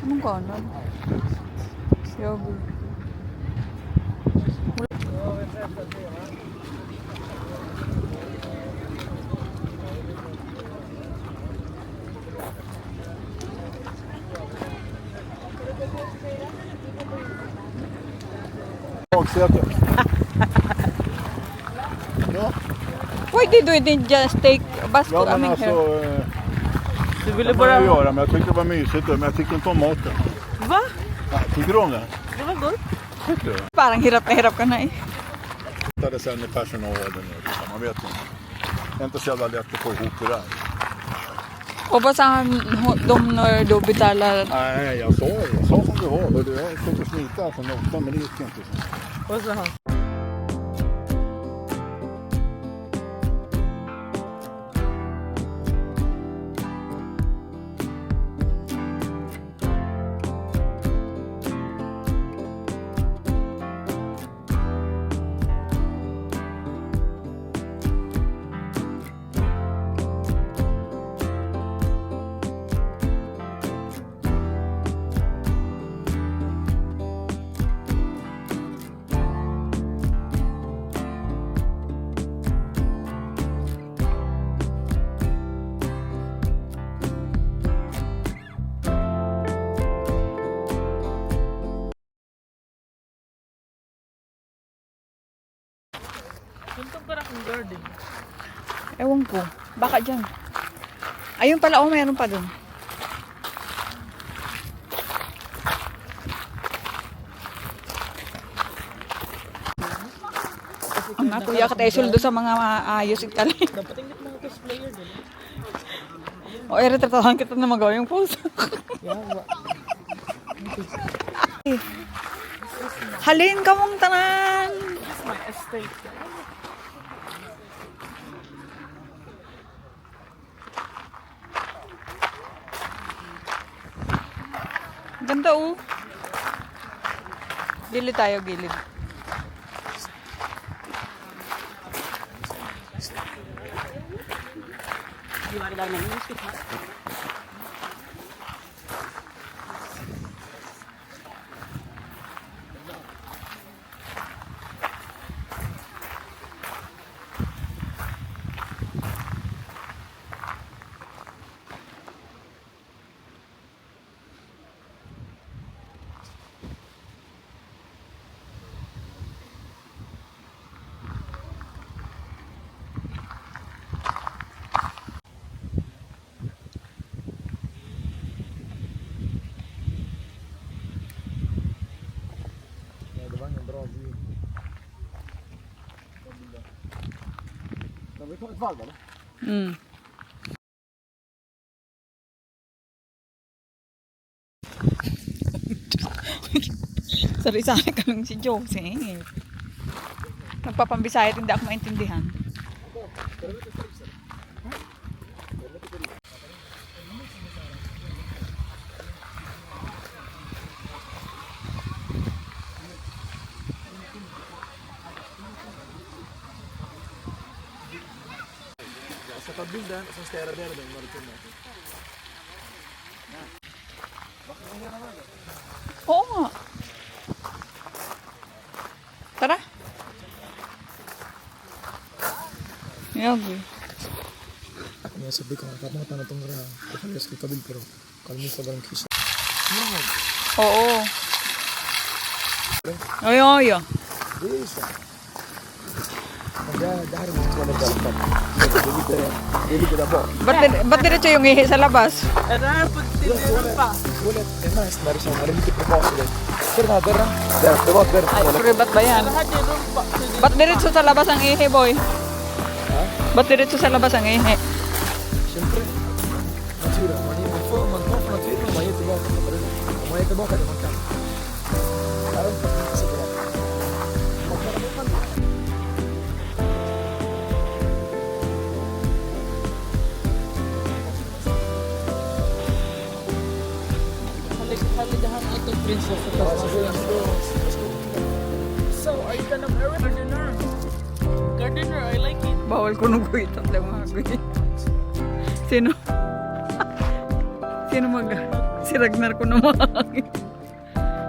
Anong kanan? Yago. Baksätet. Ja. Why did we didn't just take a bus to Ja, men here? alltså... Du Det ville kan man bara... ju göra, men jag tyckte det var mysigt. Men jag tyckte inte om maten. Va? Ja, tycker du om det? Det var gott. Tycker du? Parang hirap na hirap ka na eh. Hittade sen i personalen. Man vet inte. Det är inte så jävla lätt att få ihop det där. Hoppas de när då betalar. Nej, jag sa som det var. Du har stått och smitat från notan, men det gick inte. Och så han. Tuntong parang ang garden. Ewan ko. Baka dyan. Ayun pala, oh, mayroon pa dun. Ang nakuya ka tayo suldo sa mga maayos itali. Dapat ingit mga cosplayer din. O, retratahan kita na magawa yung pose. Halin ka mong tanan! This is my estate. Ganda oh. Gilid tayo, gilid. Di ba kailangan ng music, ha? Det var ingen bra vy. Ska vi ta ett varv eller? Mm. Sari-sari ka lang si Jose. Nagpapambisaya, hindi ako maintindihan. Jag ska ta bilden och sen ska jag radera den när du kommer. Oo nga. Tara. Yabi. Kaya sabi ko, kapag mga tanong itong kapag ko kabil, pero kalmi sa barang kisa. Oo. Oyo. Hindi isa. Dahil mo ito na dapat. Hindi ko na po. Ba't diretso yung ihi sa labas? Ara, pagtitinan pa. Ulit, nice. Narisang, narimiti ko po sila. Sir na, der na. Der, diba, der. Ay, pre, ba't ba yan? Lahat yun rin pa. Ba't diretso sa labas ang ihi, boy? Ba't diretso sa labas ang ihi? Siyempre. Natura. Mag-off natura. Maya tiba ka. Maya tiba ka naman ka. Parang pagkita sa barang. Magkarabukan. Halidahan ito, princess. So, are you gonna marry gardener? Gardener, I like it. Bawal ko nung guhitot lang mga guhi. Sino? Kinumag. Si Ragnar ko naman.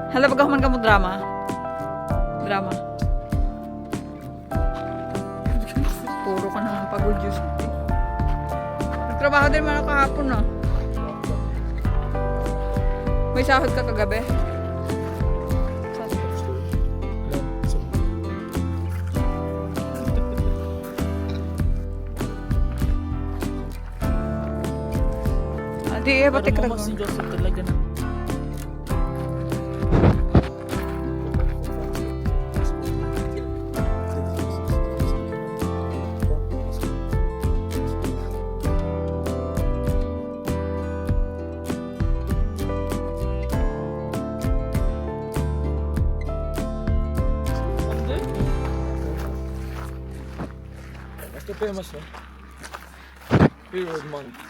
Hala, pagkahuman ka mo drama. Drama. Puro ka naman pagod, Diyos. Nagtrabaho din man ako kahapon, no? May sahod ka kagabi? Di, batik Pero ka. mama si Joseph talaga na. Mas famous, no? Period month.